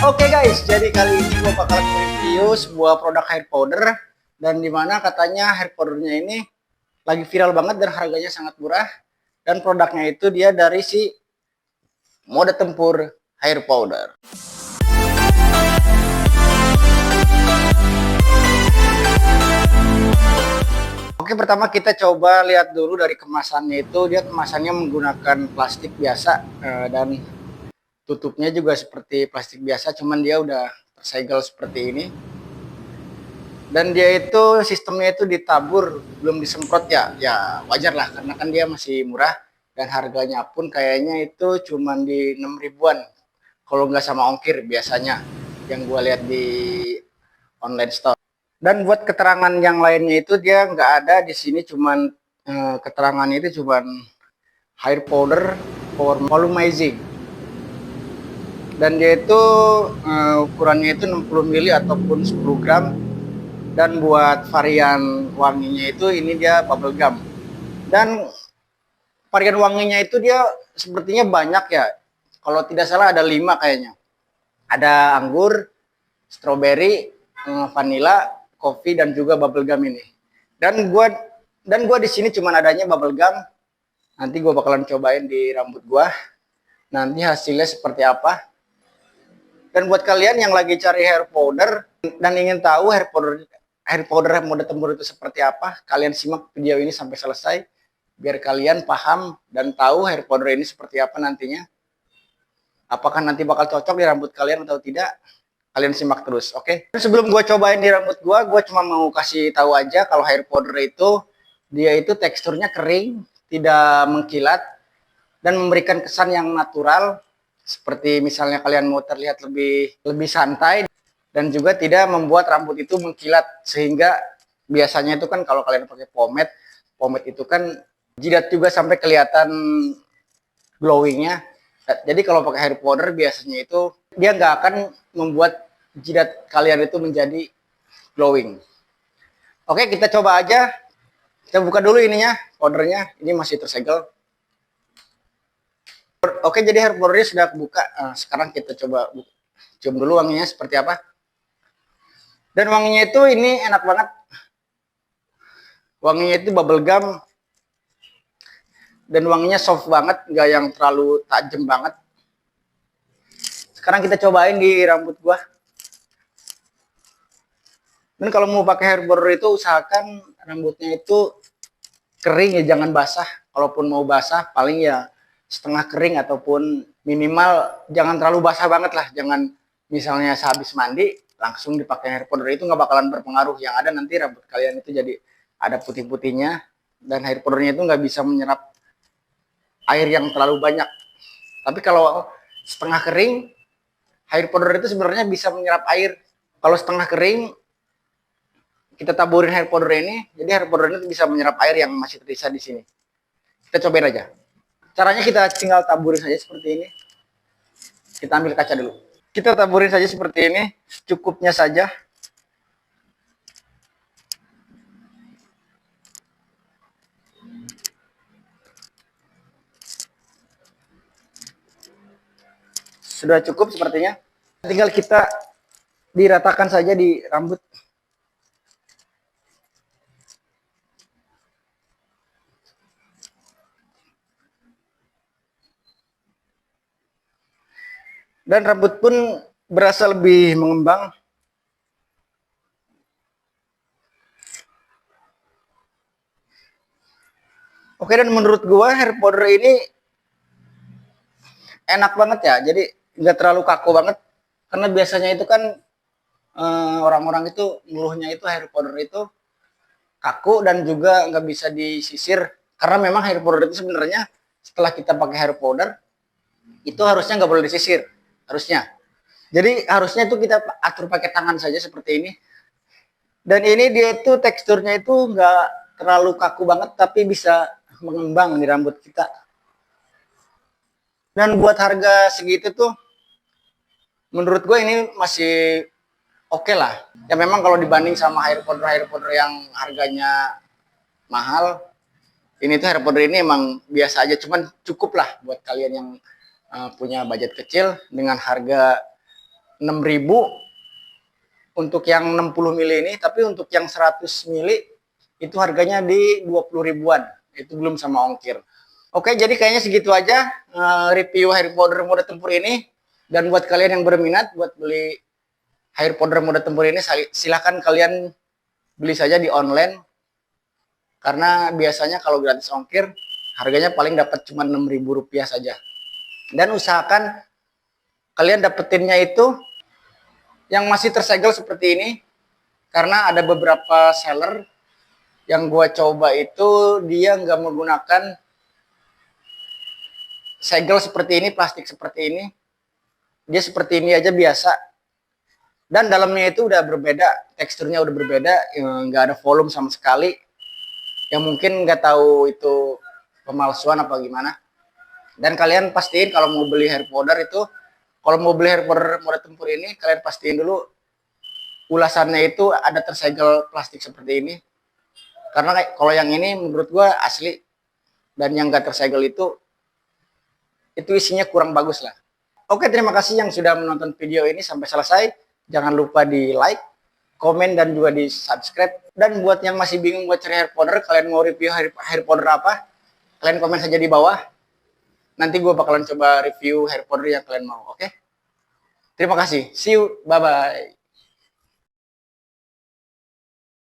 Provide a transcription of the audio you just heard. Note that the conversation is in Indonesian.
Oke guys, jadi kali ini gue bakalan review sebuah produk hair powder dan dimana katanya hair powdernya ini lagi viral banget dan harganya sangat murah dan produknya itu dia dari si Mode Tempur hair powder. Oke, pertama kita coba lihat dulu dari kemasannya itu. Dia kemasannya menggunakan plastik biasa dan tutupnya juga seperti plastik biasa, cuman dia udah tersegel seperti ini. Dan dia itu sistemnya itu ditabur, belum disemprot ya. Ya wajar lah karena kan dia masih murah dan harganya pun kayaknya itu cuman di 6 ribuan. Kalau nggak sama ongkir biasanya yang gue lihat di online store. Dan buat keterangan yang lainnya itu dia nggak ada di sini, cuman keterangannya itu cuman hair powder for volumizing. Dan dia itu ukurannya itu 60 ml ataupun 10 gram. Dan buat varian wanginya itu ini dia bubble gum. Dan varian wanginya itu dia sepertinya banyak ya. Kalau tidak salah ada 5 kayaknya. Ada anggur, strawberry, vanilla, kopi dan juga bubble gum ini. Dan gua di sini cuma adanya bubble gum. Nanti gua bakalan cobain di rambut gua. Nanti hasilnya seperti apa. Dan buat kalian yang lagi cari hair powder dan ingin tahu hair powder Mode Tempur itu seperti apa, kalian simak video ini sampai selesai biar kalian paham dan tahu hair powder ini seperti apa nantinya. Apakah nanti bakal cocok di rambut kalian atau tidak? Kalian simak terus, oke? Sebelum gue cobain di rambut gue cuma mau kasih tahu aja kalau hair powder itu dia itu teksturnya kering, tidak mengkilat dan memberikan kesan yang natural, seperti misalnya kalian mau terlihat lebih santai dan juga tidak membuat rambut itu mengkilat, sehingga biasanya itu kan kalau kalian pakai pomade itu kan jidat juga sampai kelihatan glowingnya. Jadi kalau pakai hair powder biasanya itu dia nggak akan membuat jidat kalian itu menjadi glowing. Oke, kita coba aja. Kita buka dulu ininya, powdernya. Ini masih tersegel. Oke, jadi hair powdernya sudah buka. Nah, sekarang kita coba cium dulu wanginya seperti apa. Dan wanginya itu ini enak banget. Wanginya itu bubble gum. Dan wanginya soft banget, nggak yang terlalu tajam banget. Sekarang kita cobain di rambut gua. Dan kalau mau pakai hair powder itu usahakan rambutnya itu kering ya, jangan basah. Kalaupun mau basah paling ya setengah kering ataupun minimal jangan terlalu basah banget lah. Jangan misalnya sehabis mandi langsung dipakai hair powder, itu nggak bakalan berpengaruh. Yang ada nanti rambut kalian itu jadi ada putih-putihnya dan hair powdernya itu nggak bisa menyerap air yang terlalu banyak. Tapi kalau setengah kering, hair powder itu sebenarnya bisa menyerap air. Kalau setengah kering, kita taburin hair powder ini, jadi hair powder ini bisa menyerap air yang masih tersisa di sini. Kita cobain aja. Caranya kita tinggal taburin saja seperti ini. Kita ambil kaca dulu. Kita taburin saja seperti ini, cukupnya saja. Sudah cukup sepertinya. Tinggal kita diratakan saja di rambut. Dan rambut pun berasa lebih mengembang. Oke, dan menurut gua hair powder ini enak banget ya. Jadi nggak terlalu kaku banget. Karena biasanya itu kan orang-orang itu ngeluhnya itu hair powder itu kaku dan juga nggak bisa disisir. Karena memang hair powder itu sebenarnya setelah kita pakai hair powder itu harusnya nggak boleh disisir. Harusnya. Jadi harusnya itu kita atur pakai tangan saja seperti ini. Dan ini dia itu teksturnya itu nggak terlalu kaku banget tapi bisa mengembang di rambut kita. Dan buat harga segitu tuh menurut gue ini masih oke lah. Ya memang kalau dibanding sama hair powder yang harganya mahal, ini tuh hair powder ini emang biasa aja, cuman cukup lah buat kalian yang punya budget kecil dengan harga 6.000 untuk yang 60 mili ini, tapi untuk yang 100 mili itu harganya di 20 ribuan. Itu belum sama ongkir. Oke, jadi kayaknya segitu aja review hair powder mode tempur ini. Dan buat kalian yang berminat buat beli hair powder mode tempur ini, silahkan kalian beli saja di online. Karena biasanya kalau gratis ongkir, harganya paling dapat cuma Rp6.000 saja. Dan usahakan kalian dapetinnya itu yang masih tersegel seperti ini. Karena ada beberapa seller yang gua coba itu dia nggak menggunakan segel seperti ini, plastik seperti ini. Dia seperti ini aja biasa. Dan dalamnya itu udah berbeda, teksturnya udah berbeda, nggak ada volume sama sekali. Yang mungkin nggak tahu itu pemalsuan apa gimana. Dan kalian pastiin kalau mau beli hair powder itu, kalau mau beli hair powder mode tempur ini, kalian pastiin dulu ulasannya itu ada tersegel plastik seperti ini. Karena kalau yang ini menurut gua asli, dan yang nggak tersegel itu isinya kurang bagus lah. Oke, terima kasih yang sudah menonton video ini sampai selesai. Jangan lupa di like, komen, dan juga di subscribe. Dan buat yang masih bingung buat cari hair powder, kalian mau review hair powder apa, kalian komen saja di bawah. Nanti gue bakalan coba review hair powder yang kalian mau, oke? Terima kasih, see you, bye-bye.